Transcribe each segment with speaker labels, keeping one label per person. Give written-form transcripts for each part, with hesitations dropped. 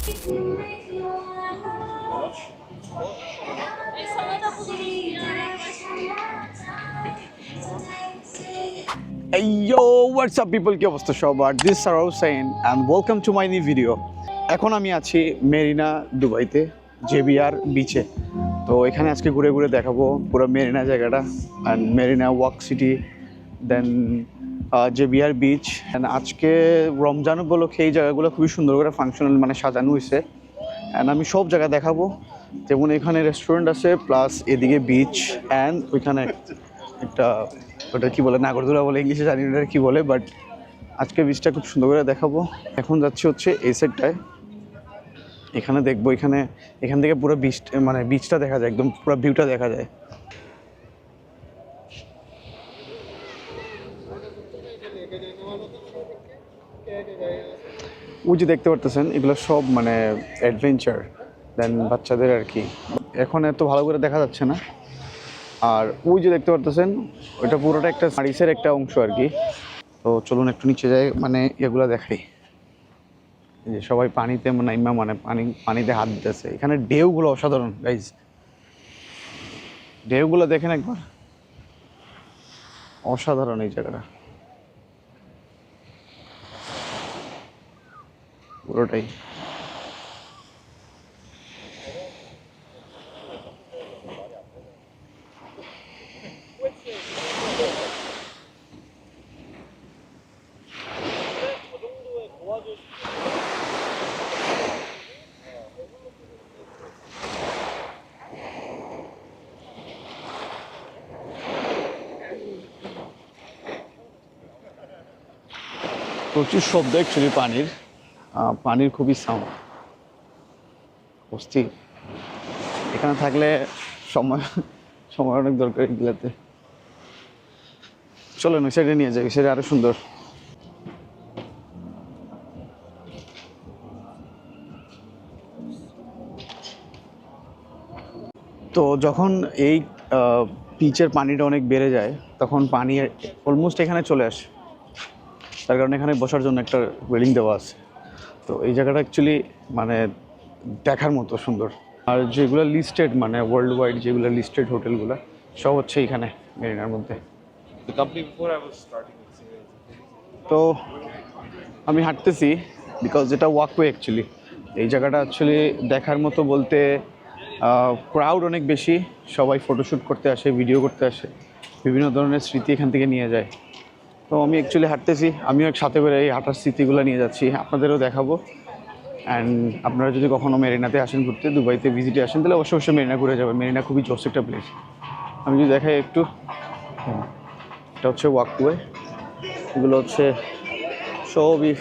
Speaker 1: Hey yo, what's up people? কি অবস্থা সবার? This is Sarau Sain and welcome to my new video. এখন আমি আছি মেরিনা দুবাইতে জেবিআর বিচে। তো এখানে আজকে ঘুরে ঘুরে দেখাবো পুরো মেরিনা জায়গাটা and Marina walk city, then JBR beach. And আজকে রমজান উপলক্ষে এই জায়গাগুলো খুবই সুন্দর করে ফাংশনাল মানে সাজানো হয়েছে। অ্যান্ড আমি সব জায়গা দেখাবো, যেমন এখানে রেস্টুরেন্ট আছে প্লাস এদিকে বিচ অ্যান্ড ওইখানে একটা ওটা কী বলে নাগরদোলা বলে, ইংলিশে জানি ওটা কী বলে, বাট আজকে বিচটা খুব সুন্দর করে দেখাবো। এখন যাচ্ছি হচ্ছে এই সাইডটায়, এখানে দেখবো এখান থেকে পুরো বিচ মানে বিচটা দেখা যায়, একদম পুরো ভিউটা দেখা যায়। ওই যে দেখতে পারতেছেন এগুলো সব মানে অ্যাডভেঞ্চার দেন বাচ্চাদের আর কি। এখন এত ভালো করে দেখা যাচ্ছে না। আর ওই যে দেখতে পারতেছেন ওইটা পুরোটা একটা সারিসের একটা অংশ আর কি। তো চলুন একটু নিচে যাই, মানে এগুলো দেখাই। যে সবাই পানিতে নাইমা মানে পানিতে হাত দিতেছে। এখানে ঢেউগুলো অসাধারণ গাইজ, ঢেউগুলো দেখেন একবার, অসাধারণ এই জায়গাটা পুরোটাই। প্রচুর শব্দ অ্যাকচুয়ালি পানির খুবই সাউন্ড অস্থির। এখানে থাকলে সময় অনেক দরকার এগুলাতে। চলেন ওই সাইডে নিয়ে যাই, ওই সাইডে আরো সুন্দর। তো যখন এই পিচের পানিটা অনেক বেড়ে যায় তখন পানি অলমোস্ট এখানে চলে আসে, তার কারণে এখানে বসার জন্য একটা রেলিং দেওয়া আছে। তো এই জায়গাটা অ্যাকচুয়ালি মানে দেখার মতো সুন্দর। আর যেগুলো লিস্টেড মানে ওয়ার্ল্ড ওয়াইড যেগুলো লিস্টেড হোটেলগুলো সব হচ্ছে এখানে মেরিনার মধ্যে। তো আমি হাঁটতেছি বিকজ এটা ওয়াকওয়ে অ্যাকচুয়ালি। এই জায়গাটা অ্যাকচুয়ালি দেখার মতো বলতে ক্রাউড অনেক বেশি, সবাই ফটোশ্যুট করতে আসে, ভিডিও করতে আসে, বিভিন্ন ধরনের স্মৃতি এখান থেকে নিয়ে যায়। তো আমি অ্যাকচুয়ালি হাঁটতেছি, আমিও এক সাথে করে এই হাঁটার স্মৃতিগুলো নিয়ে যাচ্ছি, আপনাদেরও দেখাবো। অ্যান্ড আপনারা যদি কখনও মেরিনাতে আসেন ঘুরতে, দুবাইতে ভিজিটে আসেন, তাহলে অবশ্যই মেরিনা ঘুরে যাবেন। মেরিনা খুবই জোস একটা প্লেস। আমি যদি দেখাই একটু, এটা হচ্ছে ওয়াকওয়ে, এগুলো হচ্ছে সবই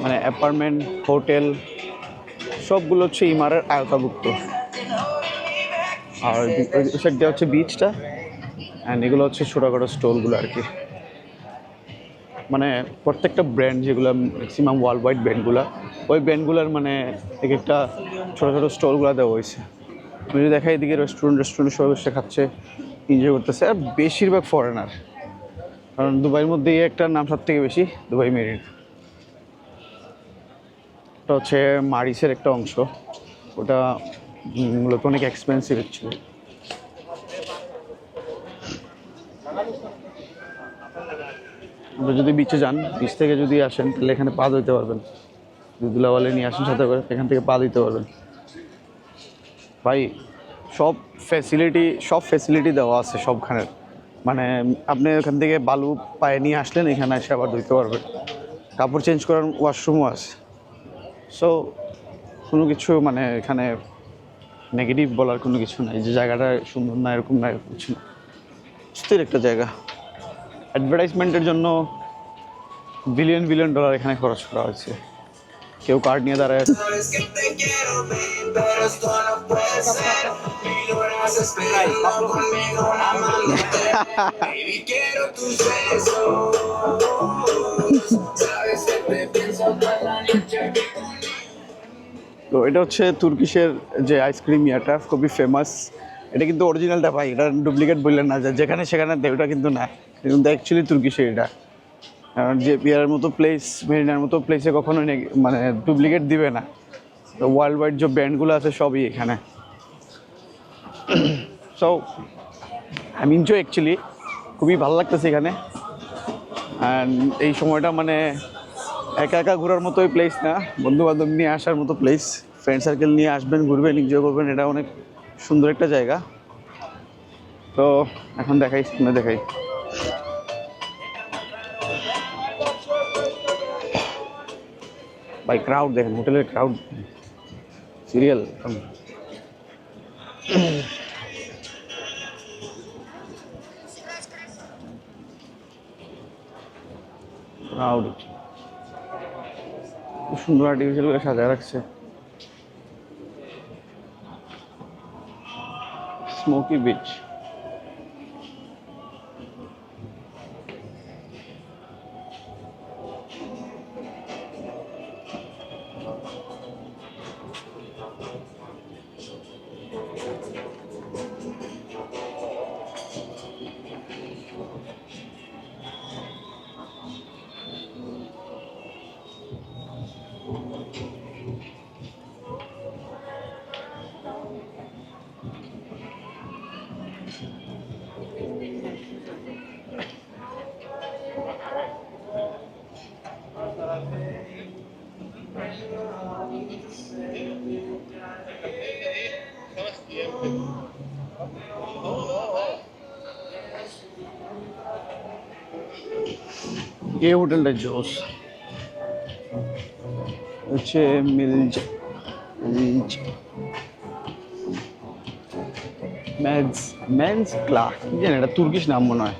Speaker 1: মানে অ্যাপার্টমেন্ট হোটেল সবগুলো হচ্ছে ইমারের আওতাভুক্ত। আর ওই সাইড দিয়ে হচ্ছে বিচটা, অ্যান্ড এগুলো হচ্ছে ছোটোখাটো স্টলগুলো আর কি। মানে প্রত্যেকটা ব্র্যান্ড যেগুলো ম্যাক্সিমাম ওয়ার্ল্ড ওয়াইড ব্র্যান্ডগুলো, ওই ব্র্যান্ডগুলোর মানে এক একটা ছোটো ছোটো স্টলগুলো দেওয়া হয়েছে। তুমি যদি দেখা এদিকে রেস্টুরেন্ট সবাই বসে খাচ্ছে, এনজয় করতেছে, আর বেশিরভাগ ফরেনার। কারণ দুবাইয়ের মধ্যে একটা নাম সব থেকে বেশি, দুবাই মেরিনা। ওটা হচ্ছে মারিসের একটা অংশ, ওটা মূলত অনেক এক্সপেন্সিভ ছিল। যদি বিচে যান, বিচ থেকে যদি আসেন তাহলে এখানে পা ধুইতে পারবেন, যদি দুলাওয়ালে নিয়ে আসেন সাথে করে, এখান থেকে পা ধুইতে পারবেন। ভাই সব ফ্যাসিলিটি দেওয়া আছে সবখানে। মানে আপনি ওখান থেকে বালু পায়ে নিয়ে আসলেন, এখানে এসে আবার ধুইতে পারবেন, কাপড় চেঞ্জ করার ওয়াশরুমও আছে। সো কোনো কিছু মানে এখানে নেগেটিভ বলার কোনো কিছু নাই, যে জায়গাটা সুন্দর না এরকম না, এরকম কিছু না, স্থির একটা জায়গা। অ্যাডভার্টাইজমেন্টের জন্য বিলিয়ন ডলার এখানে খরচ করা হয়েছে। কেউ কার্ড নিয়ে দাঁড়ায়। তো এটা হচ্ছে তুর্কিশের যে আইসক্রিম ইয়াটা খুবই ফেমাস। এটা কিন্তু অরিজিনালটা ভাই, এটা ডুপ্লিকেট বললেন না, যে যেখানে সেখানে ওটা কিন্তু না, কিন্তু অ্যাকচুয়ালি তুর্কিশের এটা। কারণ যে বিয়ারের মতো প্লেস, মেরিনার মতো প্লেসে কখনো মানে ডুপ্লিকেট দিবে না। ওয়ার্ল্ড ওয়াইড যে ব্র্যান্ডগুলো আছে সবই এখানে। সো আমি এনজয় অ্যাকচুয়ালি, খুবই ভালো লাগতেছে এখানে। অ্যান্ড এই সময়টা মানে একা একা ঘোরার মতোই প্লেস না, বন্ধু বান্ধব নিয়ে আসার মতো প্লেস। ফ্রেন্ড সার্কেল নিয়ে আসবেন, ঘুরবেন, এনজয় করবেন, এটা অনেক সুন্দর একটা জায়গা। তো এখন দেখাই, সামনে দেখাই। ভাই ক্রাউড দেখেন, হোটেলের ক্রাউড সিরিয়াল ক্রাউড। খুব সুন্দর আর্টিফিশিয়াল করে সাজায় রাখছে। Smoky beach. ये হোটেলটা জোস হচ্ছে মিলজ ম্যান্স ম্যান্স ক্লা, কি জানি এটা তুর্কিশ নাম মনে হয়।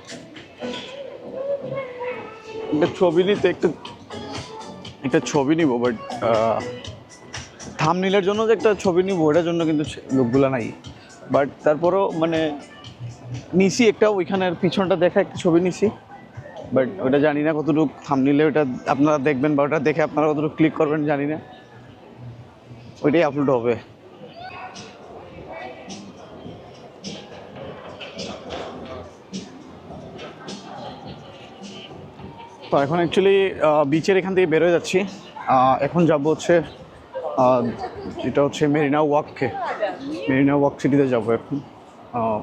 Speaker 1: একটা ছবি নিতে একটা ছবি নিব, বাট থাম্বনেইলের জন্য যে একটা ছবি নিব ওটার জন্য কিন্তু লোকগুলা নাই। বাট তারপরও মানে নিছি একটা, ওইখানের পিছনটা দেখা একটা ছবি নিছি। বাট ওটা জানি না কতটুকু থাম্বনেইলে ওটা আপনারা দেখবেন বা ওটা দেখে আপনারা কতটুকু ক্লিক করবেন জানি না, ওইটাই আপলোড হবে। তো এখন অ্যাকচুয়ালি বিচের এখান থেকে বেরোয় যাচ্ছি। এখন যাব হচ্ছে যেটা হচ্ছে মেরিনা ওয়াককে, মেরিনা ওয়াক সিটিতে যাবো এখন।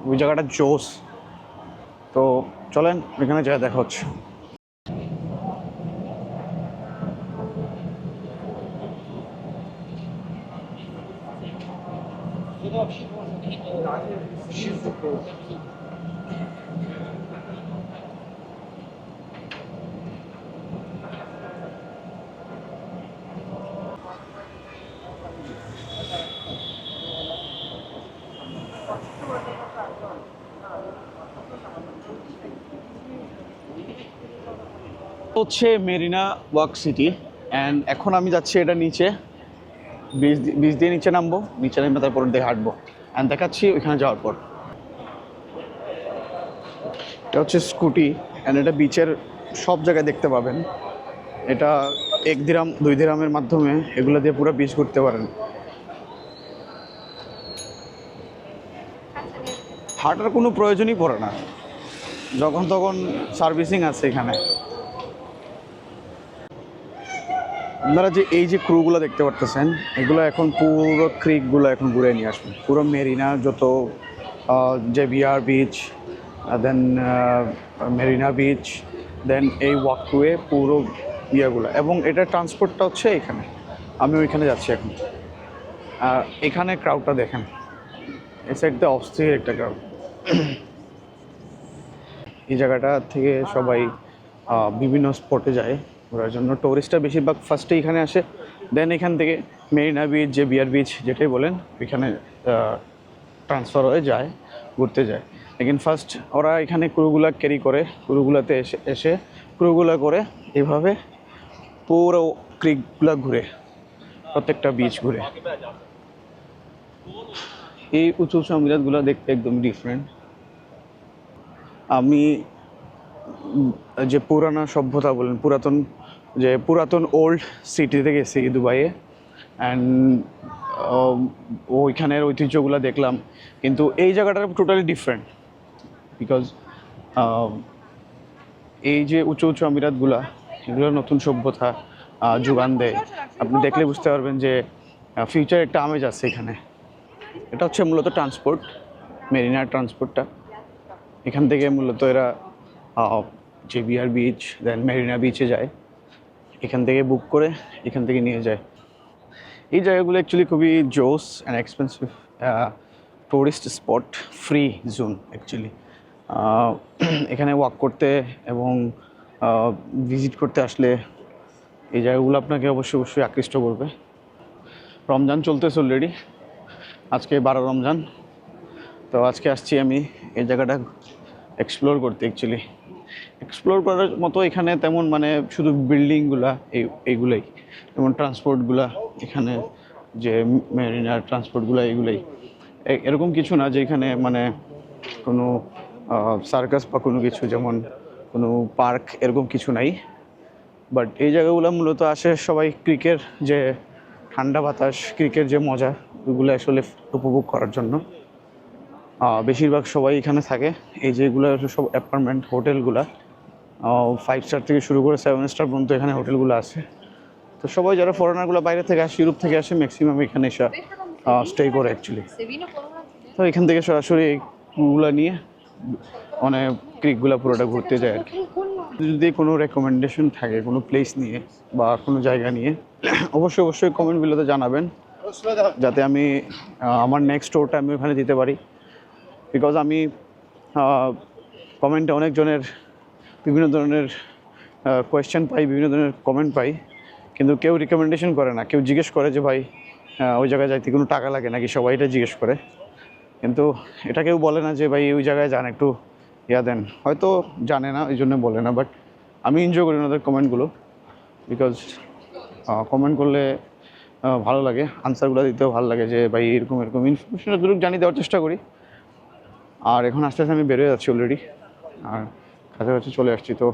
Speaker 1: ওই জায়গাটা জোস। তো চলেন এখানে যা দেখা হচ্ছে। হচ্ছে মেরিনা ওয়াক সিটি, অ্যান্ড এখন আমি যাচ্ছি এটা নিচে, বীজ দিয়ে নিচে নামবো, নিচে নেমে তারপর দিয়ে হাঁটবো, অ্যান্ড দেখাচ্ছি ওইখানে যাওয়ার পর। এটা হচ্ছে স্কুটি, অ্যান্ড এটা বিচের সব জায়গায় দেখতে পাবেন। এটা 1 দিরহাম 2 দিরহামের মাধ্যমে এগুলো দিয়ে পুরো বিচ ঘুরতে পারেন। হাঁটার কোনো প্রয়োজনই পড়ে না, যখন তখন সার্ভিসিং আছে এখানে। আপনারা যে এই যে ক্রুগুলো দেখতে পারতেছেন, এগুলো এখন পুরো ক্রিকগুলো এখন ঘুরে নিয়ে আসবেন, পুরো মেরিনা যত জেবিআর বিচ, দেন মেরিনা বিচ, দেন এই ওয়াকওয়ে পুরো ইয়েগুলো, এবং এটা ট্রান্সপোর্টটা হচ্ছে এখানে। আমি ওইখানে যাচ্ছি এখন। আর এখানে ক্রাউডটা দেখেন, এই সাইডটা অস্থির একটা ক্রাউড। এই জায়গাটা থেকে সবাই বিভিন্ন স্পটে যায় ঘোরার জন্য। টুরিস্টরা বেশিরভাগ ফার্স্টে এখানে আসে, দেন এখান থেকে মেরিনা বিচ, জেবিআর বিচ যেটাই বলেন ওইখানে ট্রান্সফার হয়ে যায়, ঘুরতে যায়। লেকিন ফার্স্ট ওরা এখানে ক্রুগুলা ক্যারি করে, ক্রুগুলাতে এসে ক্রুগুলা করে এভাবে পুরো ক্রিকগুলা ঘুরে, প্রত্যেকটা বিচ ঘুরে। এই উঁচু উঁচু আমিরাতগুলো দেখতে একদম ডিফারেন্ট। আমি যে পুরানা সভ্যতা বলেন, পুরাতন ওল্ড সিটিতে গেছি দুবাইয়ে, অ্যান্ড ওইখানের ঐতিহ্যগুলো দেখলাম। কিন্তু এই জায়গাটা টোটালি ডিফারেন্ট, বিকজ এই যে উঁচু উঁচু আমিরাতগুলা, এগুলো নতুন সভ্যতা যোগান দেয়। আপনি দেখলে বুঝতে পারবেন যে ফিউচার একটা আমেজ আছে এখানে। এটা হচ্ছে মূলত ট্রান্সপোর্ট, মেরিনার ট্রান্সপোর্টটা। এখান থেকে মূলত এরা জেবিআর বিচ দেন মেরিনা বিচে যায়, এখান থেকে বুক করে এখান থেকে নিয়ে যায়। এই জায়গাগুলো অ্যাকচুয়ালি খুবই জোস and expensive tourist spot, free zone actually. এখানে ওয়াক করতে এবং ভিজিট করতে আসলে এই জায়গাগুলো আপনাকে অবশ্যই অবশ্যই আকৃষ্ট করবে। রমজান চলতেছে অলরেডি, আজকে 12 রমজান। তো আজকে আসছি আমি এই জায়গাটা এক্সপ্লোর করতে। অ্যাকচুয়ালি এক্সপ্লোর করার মতো এখানে তেমন মানে শুধু বিল্ডিংগুলা এইগুলোই, যেমন ট্রান্সপোর্টগুলা এখানে যে মেরিনার ট্রান্সপোর্টগুলো এইগুলোই, এরকম কিছু না যে এখানে মানে কোনো সার্কাস বা কোনো কিছু যেমন কোনো পার্ক এরকম কিছু নাই। বাট এই জায়গাগুলো মূলত আসে সবাই ক্রিকের যে ঠান্ডা বাতাস, ক্রিকের যে মজা, ওইগুলো আসলে উপভোগ করার জন্য। বেশিরভাগ সবাই এখানে থাকে। এই যেগুলো সব অ্যাপার্টমেন্ট হোটেলগুলা 5 স্টার থেকে শুরু করে 7 স্টার পর্যন্ত এখানে হোটেলগুলো আছে। তো সবাই যারা ফরেনারগুলো বাইরে থেকে আসে, ইউরোপ থেকে আসে, ম্যাক্সিমাম এখানে এসে স্টে করে অ্যাকচুয়ালি। তো এখান থেকে সরাসরি এইগুলো নিয়ে মানে ক্রিকগুলো পুরোটা ঘুরতে যায় আর কি। যদি কোনো রেকমেন্ডেশন থাকে কোনো প্লেস নিয়ে বা কোনো জায়গা নিয়ে, অবশ্যই অবশ্যই কমেন্ট বিলোতে জানাবেন, যাতে আমি আমার নেক্সট টোরটা আমি ওখানে দিতে পারি। বিকজ আমি কমেন্টে অনেকজনের বিভিন্ন ধরনের কোয়েশ্চেন পাই, বিভিন্ন ধরনের কমেন্ট পাই, কিন্তু কেউ রিকমেন্ডেশন করে না। কেউ জিজ্ঞেস করে যে ভাই ওই জায়গায় যাইতে কোনো টাকা লাগে নাকি, সবাই এটা জিজ্ঞেস করে, কিন্তু এটা কেউ বলে না যে ভাই ওই জায়গায় যান একটু ইয়া দেন। হয়তো জানে না এই জন্য বলে না, বাট আমি এনজয় করি ওনাদের কমেন্টগুলো। বিকজ কমেন্ট করলে ভালো লাগে, আনসারগুলো দিতেও ভালো লাগে যে ভাই এরকম এরকম ইনফরমেশন যতটুকু জানি দেওয়ার চেষ্টা করি। আর এখন আস্তে আস্তে আমি বেরোয় যাচ্ছি অলরেডি, আর কাছাকাছি চলে আসছি। তো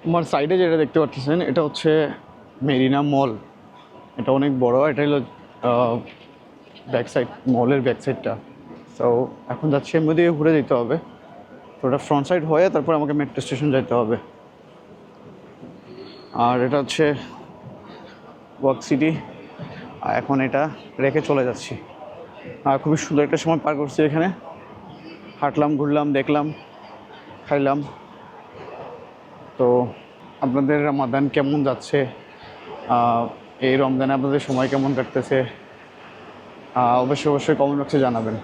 Speaker 1: আমার সাইডে যেটা দেখতে পাচ্ছেন এটা হচ্ছে মেরিনা মল। এটা অনেক বড়, এটা হলো ব্যাক সাইড, মলের ব্যাক সাইডটা। তো এখন যাচ্ছি, এর মধ্যে ঘুরে যেতে হবে। তো ওটা ফ্রন্ট সাইড হয়ে তারপর আমাকে মেট্রো স্টেশন যেতে হবে। আর এটা হচ্ছে ওয়ার্ক সিটি। এখন এটা রেখে চলে যাচ্ছি। আর খুবই সুন্দর একটা সময় পার করছি এখানে, হাঁটলাম, ঘুরলাম, দেখলাম, খাইলাম। তো আপনাদের রমাদান কেমন যাচ্ছে, এই রমজানে আপনাদের সময় কেমন কাটতেছে, অবশ্যই অবশ্যই কমেন্ট বক্সে জানাবেন।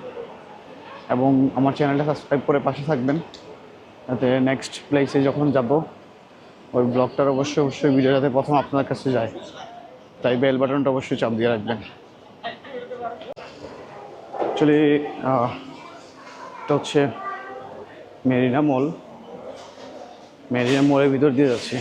Speaker 1: এবং আমার চ্যানেলটা সাবস্ক্রাইব করে পাশে থাকবেন, যাতে নেক্সট প্লেসে যখন যাব ওই ব্লগটার অবশ্যই অবশ্যই ভিডিও যাতে প্রথম আপনার কাছে যায়। তাই বেল বাটনটা অবশ্যই চাপ দিয়ে রাখবেন। অ্যাকচুয়ালি এটা হচ্ছে মেরিনা মল। মেরিনা মলের ভিতর দিয়ে যাচ্ছি।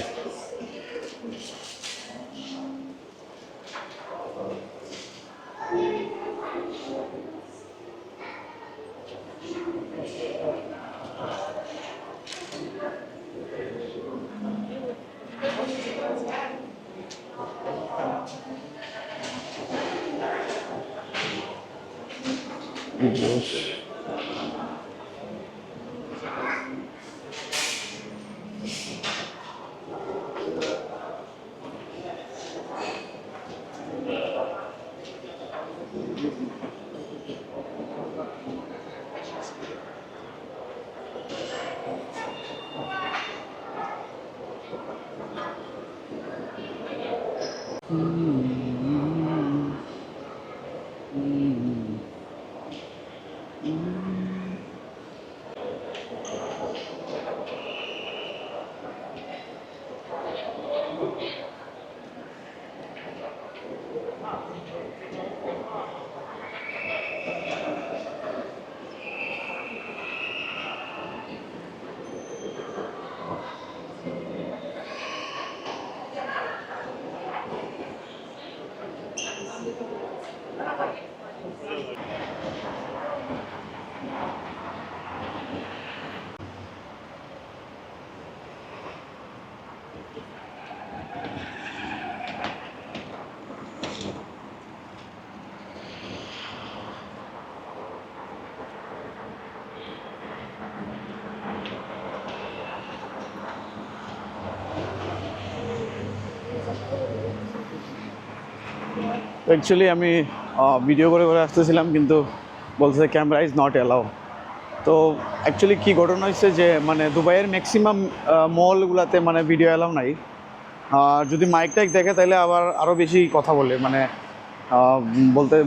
Speaker 1: অ্যাকচুয়ালি আমি ভিডিও করে করে আসতেছিলাম, কিন্তু বলছে ক্যামেরা ইজ নট অ্যালাউ। তো অ্যাকচুয়ালি কী ঘটনা হয়েছে যে মানে দুবাইয়ের ম্যাক্সিমাম মলগুলোতে মানে ভিডিও অ্যালাউ নাই। যদি মাইক টাইক দেখে তাহলে আবার আরও বেশি কথা বলে, মানে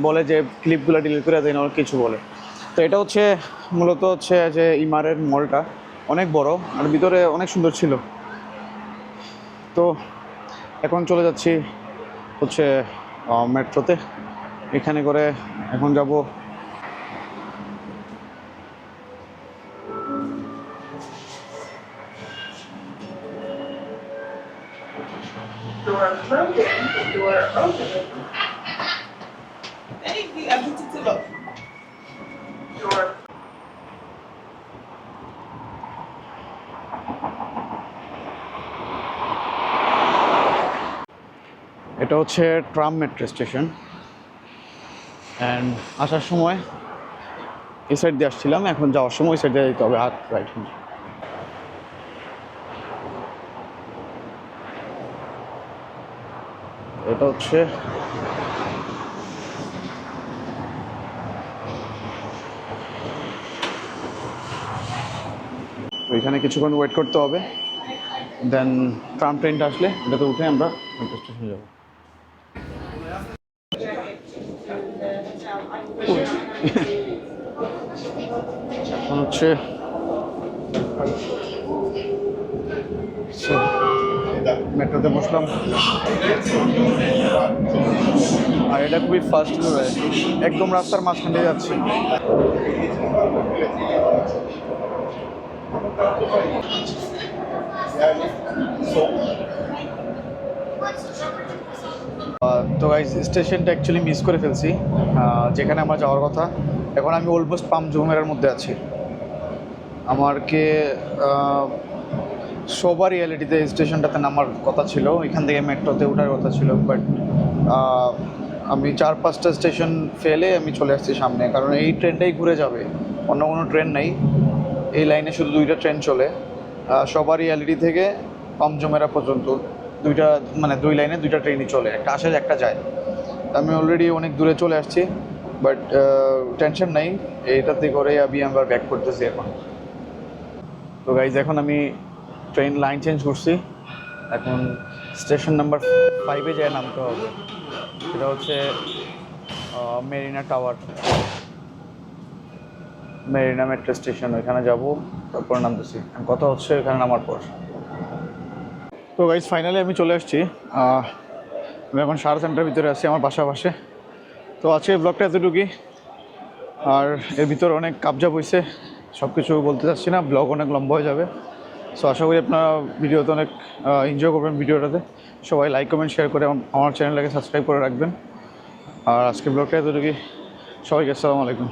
Speaker 1: বলে যে ক্লিপগুলো ডিলিট করে দেয় না, কিছু বলে। তো এটা হচ্ছে মূলত হচ্ছে যে ইমারের মলটা অনেক বড় আর ভিতরে অনেক সুন্দর ছিল। তো এখন চলে যাচ্ছি হচ্ছে মেট্রোতে, এখানে করে এখন যাব এটা হচ্ছে ট্রাম মেট্রো স্টেশন। অ্যান্ড আসার সময় এই সাইড দিয়ে আসছিলাম, এখন যাওয়ার সময় ওই সাইড দিয়ে যেতে হবে, হাত রাইট হ্যান্ড। এটা হচ্ছে ওইখানে কিছুক্ষণ ওয়েট করতে হবে, দেন ট্রাম ট্রেনটা আসলে এটাতে উঠে আমরা মেট্রো স্টেশনে যাবো। এখন হচ্ছে মেট্রোতে বসলাম, আর এটা খুবই ফাস্ট, একদম রাস্তার মাঝখান দিয়ে যাচ্ছে। তো গাইস স্টেশনটা অ্যাকচুয়ালি মিস করে ফেলছি, যেখানে আমার যাওয়ার কথা। এখন আমি অলমোস্ট পাম জুমেরার মধ্যে আছি। আমারকে সোবার রিয়ালিটিতে স্টেশনটাতে নামার কথা ছিল, এখান থেকে মেট্রোতে ওঠার কথা ছিল, বাট আমি 4-5টা স্টেশন ফেলে আমি চলে আসছি সামনে, কারণ এই ট্রেনটাই ঘুরে যাবে, অন্য কোনো ট্রেন নেই। এই লাইনে শুধু 2টা ট্রেন চলে, সোবার রিয়ালিটি থেকে পাম জুমেরা পর্যন্ত 2 লাইনে 2টা ট্রেনই চলে, একটা আসে একটা যায়। আমি অলরেডি অনেক দূরে চলে আসছি, বাট টেনশন নাই, এইটাতে করে আমি আবার ব্যাক করতেছি এখন। তো গাইজ এখন আমি ট্রেন লাইন চেঞ্জ করছি, এখন স্টেশন নাম্বার 5-এ যায় নামতে হবে। সেটা হচ্ছে Marina tower, Marina metro station, ওইখানে যাব, তারপর নামতেছি। কথা হচ্ছে ওইখানে নামার পর। তো গাইজ ফাইনালি আমি চলে আসছি, আমি এখন 7:30টার ভিতরে আছি আমার বাসা পাশে। তো আজকে ব্লগটা এতটুকুই, আর এর ভিতরে অনেক কাবজাব হয়েছে, সব কিছু বলতে চাচ্ছি না, ব্লগ অনেক লম্বা হয়ে যাবে। সো আশা করি আপনারা ভিডিওতে অনেক এনজয় করবেন। ভিডিওটাতে সবাই লাইক কমেন্ট শেয়ার করে আমার চ্যানেলটাকে সাবস্ক্রাইব করে রাখবেন। আর আজকে ব্লগটা এতটুকুই, সবাইকে আসসালামু আলাইকুম।